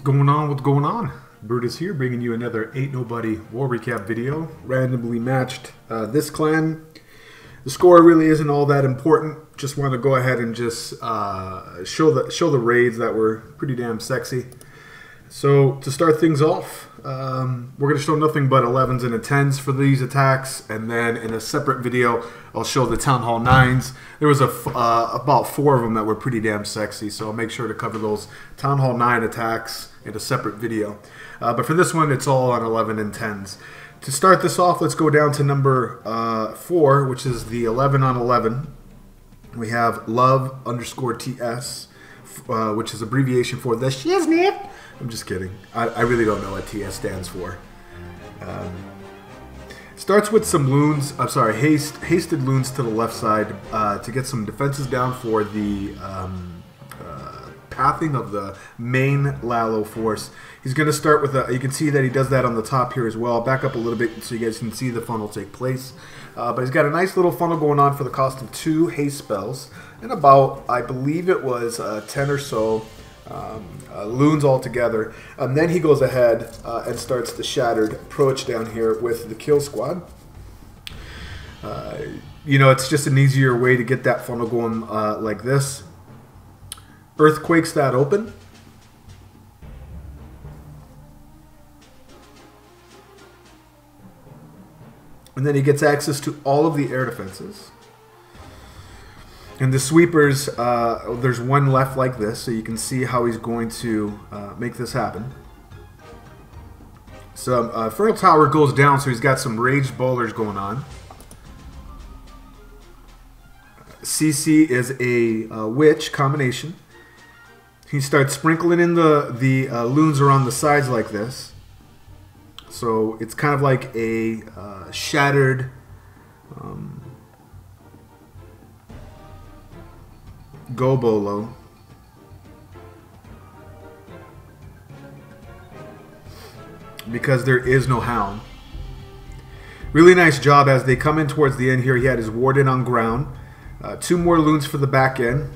going on? What's going on? Brutus here, bringing you another Ain't Nobody War Recap video. Randomly matched this clan. The score really isn't all that important. Just want to go ahead and just show the raids that were pretty damn sexy. So to start things off, we're going to show nothing but 11s and a 10s for these attacks, and then in a separate video I'll show the Town Hall 9s. There was about 4 of them that were pretty damn sexy, so I'll make sure to cover those Town Hall 9 attacks in a separate video. But for this one, it's all on 11 and 10s. To start this off, let's go down to number 4, which is the 11 on 11. We have love_TS, which is abbreviation for the shiznit. I'm just kidding. I really don't know what TS stands for. Starts with some loons. I'm sorry, hasted loons to the left side to get some defenses down for the pathing of the main Lalo force. He's going to start with a. You can see that he does that on the top here as well. Back up a little bit so you guys can see the funnel take place. But he's got a nice little funnel going on for the cost of 2 haste spells and about, I believe it was 10 or so loons all together. And then he goes ahead and starts the shattered approach down here with the kill squad. You know, it's just an easier way to get that funnel going like this. Earthquakes that open. And then he gets access to all of the air defenses. And the sweepers, there's one left like this, so you can see how he's going to make this happen. So Fertile Tower goes down, so he's got some raged bowlers going on. CC is a witch combination. He starts sprinkling in the loons around the sides like this. So it's kind of like a shattered Gobolo. Because there is no hound. Really nice job as they come in towards the end here. He had his warden on ground. 2 more loons for the back end.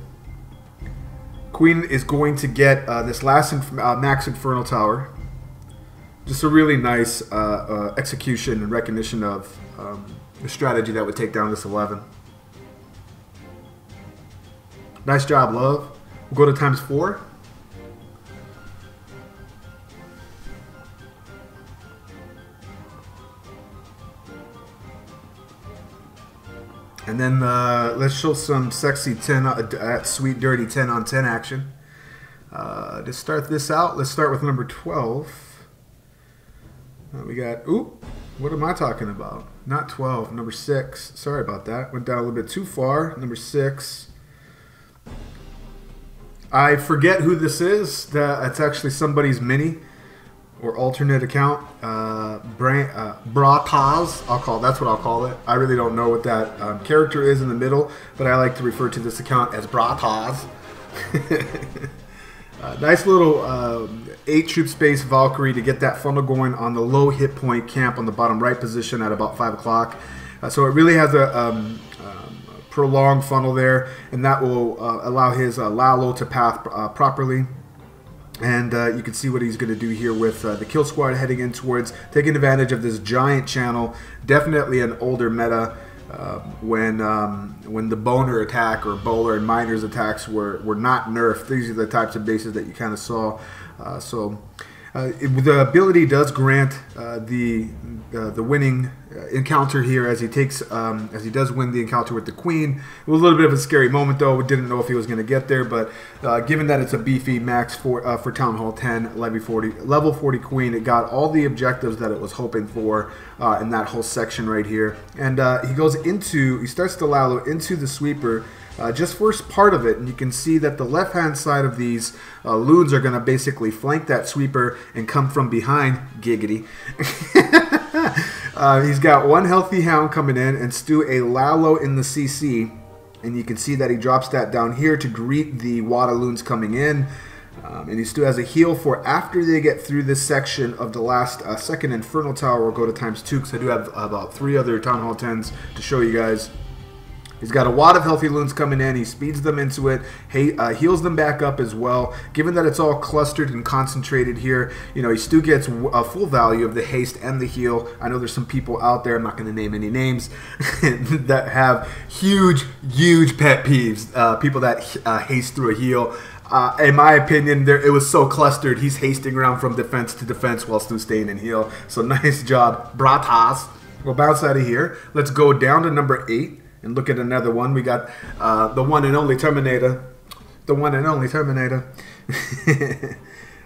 Queen is going to get this last Max Infernal Tower. Just a really nice execution and recognition of the strategy that would take down this 11. Nice job, love. We'll go to times 4. And then let's show some sexy 10, sweet dirty 10 on 10 action. To start this out, let's start with number 12. We got, oop, what am I talking about? Not 12, number 6. Sorry about that. Went down a little bit too far. Number 6. I forget who this is. It's actually somebody's mini or alternate account. BraPaws, that's what I'll call it. I really don't know what that character is in the middle, but I like to refer to this account as BraPaws. Nice little 8 troop space Valkyrie to get that funnel going on the low hit point camp on the bottom right position at about 5 o'clock. So it really has a prolonged funnel there, and that will allow his Lalo to path properly. And you can see what he's going to do here with the kill squad heading in towards taking advantage of this giant channel. Definitely an older meta. When the boner attack or bowler and miners attacks were not nerfed. These are the types of bases that you kind of saw. The ability does grant the winning encounter here as he does win the encounter with the queen. It was a little bit of a scary moment though. We didn't know if he was going to get there, but given that it's a beefy max for Town Hall 10 level 40 queen, it got all the objectives that it was hoping for in that whole section right here. And he starts to Lalo into the sweeper. Just first part of it, and you can see that the left-hand side of these loons are going to basically flank that sweeper and come from behind. Giggity. He's got 1 healthy hound coming in and Stu a Lalo in the CC, and you can see that he drops that down here to greet the Wada loons coming in. And he still has a heal for after they get through this section of the last second Infernal Tower. We'll go to times 2 because I do have about 3 other Town Hall 10s to show you guys. He's got a lot of healthy loons coming in. He speeds them into it, heals them back up as well. Given that it's all clustered and concentrated here, you know, he still gets a full value of the haste and the heal. I know there's some people out there, I'm not going to name any names, that have huge pet peeves. People that haste through a heal. In my opinion, it was so clustered. He's hasting around from defense to defense while still staying in heal. So nice job, BraPaws. We'll bounce out of here. Let's go down to number 8 and look at another one. We got the one and only Terminator. The one and only Terminator.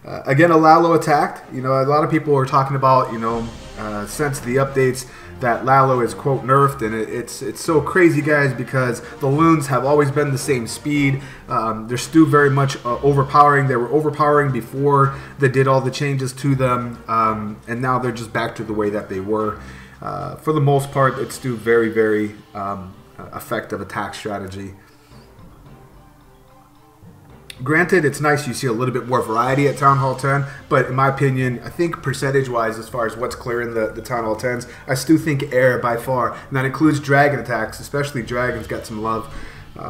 Again, a Lalo attacked. You know, a lot of people are talking about, you know, since the updates, that Lalo is, quote, nerfed, and it's so crazy, guys, because the loons have always been the same speed. They're still very much overpowering. They were overpowering before they did all the changes to them, and now they're just back to the way that they were. For the most part, it's still very effective attack strategy. Granted, it's nice you see a little bit more variety at Town Hall 10, but in my opinion, I think percentage-wise, as far as what's clearing the Town Hall 10s, I still think air by far, and that includes dragon attacks, especially dragons got some love.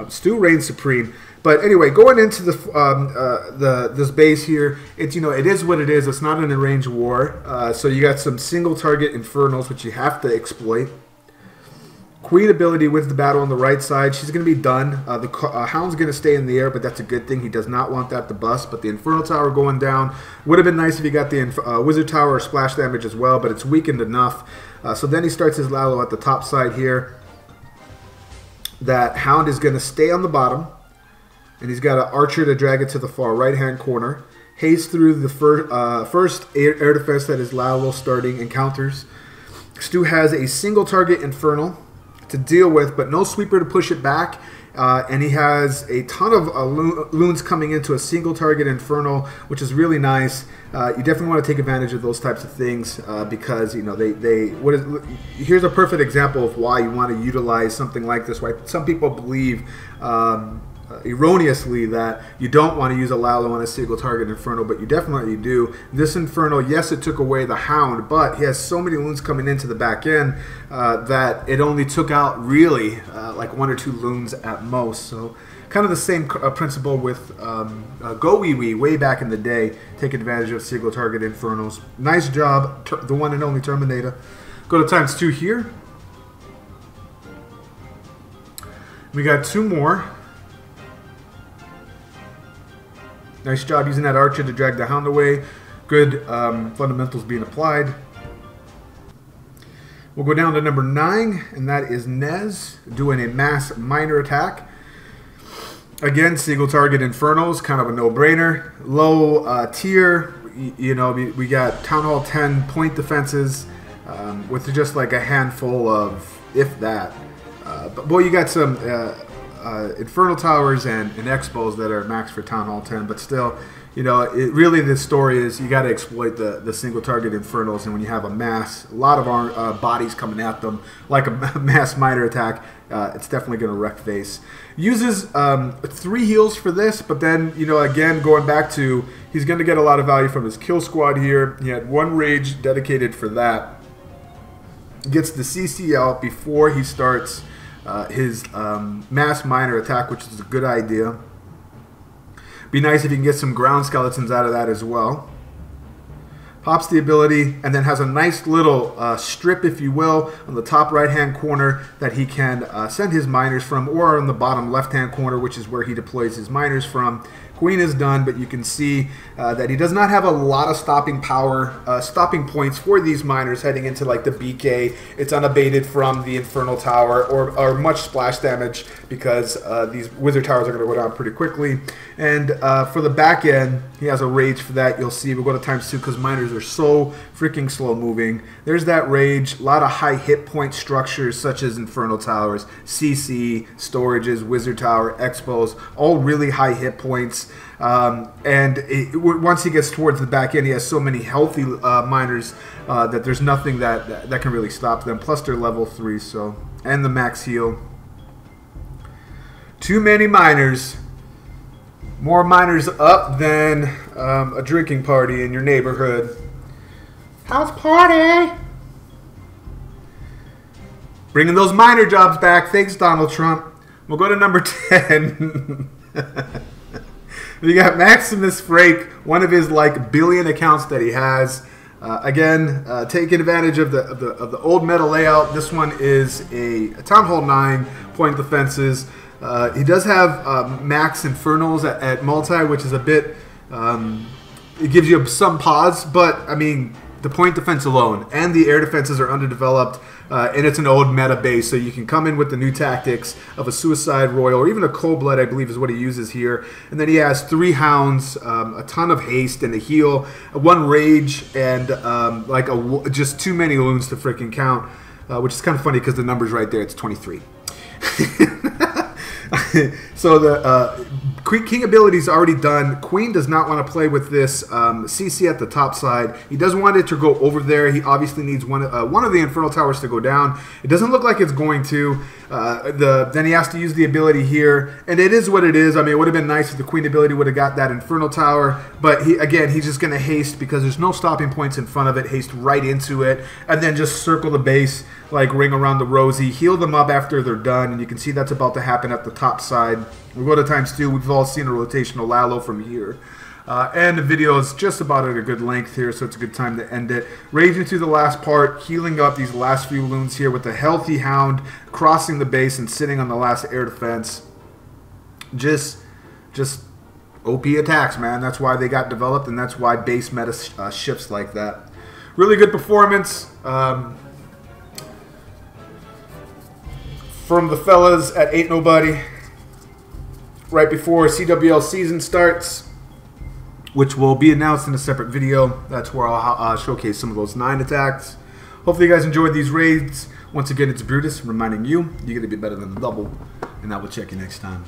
Still reigns supreme. But anyway, going into this base here, it's, you know, it is what it is. It's not an arranged war, so you got some single target infernals which you have to exploit. Queen ability wins the battle on the right side. She's going to be done. The Hound's going to stay in the air, but that's a good thing. He does not want that to bust. But the Infernal Tower going down would have been nice if he got the Wizard Tower or splash damage as well, but it's weakened enough. So then he starts his Lalo at the top side here. That Hound is going to stay on the bottom, and he's got an Archer to drag it to the far right-hand corner. Haste through the first air defense that his Lalo starting encounters. Stu has a single target Infernal to deal with, but no sweeper to push it back, and he has a ton of loons coming into a single target Infernal, which is really nice. You definitely want to take advantage of those types of things, because, you know, here's a perfect example of why you want to utilize something like this. Right? Some people believe erroneously that you don't want to use a Lalo on a single target Inferno, but you definitely do. This Inferno, yes, it took away the Hound, but he has so many loons coming into the back end that it only took out really like 1 or 2 loons at most. So kind of the same principle with Go Wee Wee way back in the day. Take advantage of single target Infernos. Nice job, the one and only Terminator. Go to ×2 here. We got 2 more. Nice job using that Archer to drag the Hound away. Good fundamentals being applied. We'll go down to number 9, and that is Nez doing a mass minor attack. Again, single target Infernos, kind of a no-brainer. Low tier, you know, we got Town Hall 10 point defenses with just like a handful of, if that. But boy, you got some Infernal Towers and Expos that are max for Town Hall 10, but still, you know, really the story is you got to exploit the single target Infernals, and when you have a lot of bodies coming at them, like a mass minor attack, it's definitely going to wreck face. Uses 3 heals for this, but then, you know, again, going back to, he's going to get a lot of value from his kill squad here. He had 1 rage dedicated for that. Gets the CC out before he starts his mass minor attack, which is a good idea. Be nice if you can get some ground skeletons out of that as well. Pops the ability, and then has a nice little strip, if you will, on the top right-hand corner that he can send his miners from, or on the bottom left-hand corner, which is where he deploys his miners from. Queen is done, but you can see that he does not have a lot of stopping points for these miners heading into like the BK. It's unabated from the Infernal Tower or much splash damage, because these Wizard Towers are going to go down pretty quickly. And for the back end, he has a rage for that. You'll see. We'll go to ×2 because miners are so freaking slow moving. There's that rage. A lot of high hit point structures such as Infernal Towers, CC, storages, Wizard Tower, Expos, all really high hit points. Once he gets towards the back end, he has so many healthy miners that there's nothing that can really stop them. Plus they're level 3, so, and the max heal. Too many miners. More miners up than a drinking party in your neighborhood. House party! Bringing those miner jobs back. Thanks, Donald Trump. We'll go to number 10. You got Maximus Frake, one of his like billion accounts that he has. Again, taking advantage of the old meta layout. This one is a Town Hall 9 point defenses. He does have max Infernals at multi, which is a bit. It gives you some pause, but I mean the point defense alone and the air defenses are underdeveloped. And it's an old meta base, so you can come in with the new tactics of a Suicide Royal or even a Cold Blood, I believe is what he uses here. And then he has 3 Hounds, a ton of haste and a heal, 1 Rage, and just too many loons to freaking count, which is kind of funny because the number's right there. It's 23. So the King ability is already done. Queen does not want to play with this CC at the top side. He doesn't want it to go over there. He obviously needs one of the Infernal Towers to go down. It doesn't look like it's going to. Then he has to use the ability here, and it is what it is. I mean, it would have been nice if the Queen ability would have got that Infernal Tower, but he's just going to haste because there's no stopping points in front of it. Haste right into it, and then just circle the base, like ring around the rosy, heal them up after they're done, and you can see that's about to happen at the top side. We go to ×2. We've all seen a rotational Lalo from here. And the video is just about at a good length here, so it's a good time to end it. Raging through the last part, healing up these last few loons here with a healthy Hound, crossing the base and sitting on the last air defense. Just OP attacks, man. That's why they got developed, and that's why base meta shifts like that. Really good performance from the fellas at AintNobody right before CWL season starts, which will be announced in a separate video. That's where I'll showcase some of those 9 attacks. Hopefully you guys enjoyed these raids. Once again, it's Brutus reminding you, you're going to be better than the double, and I will check you next time.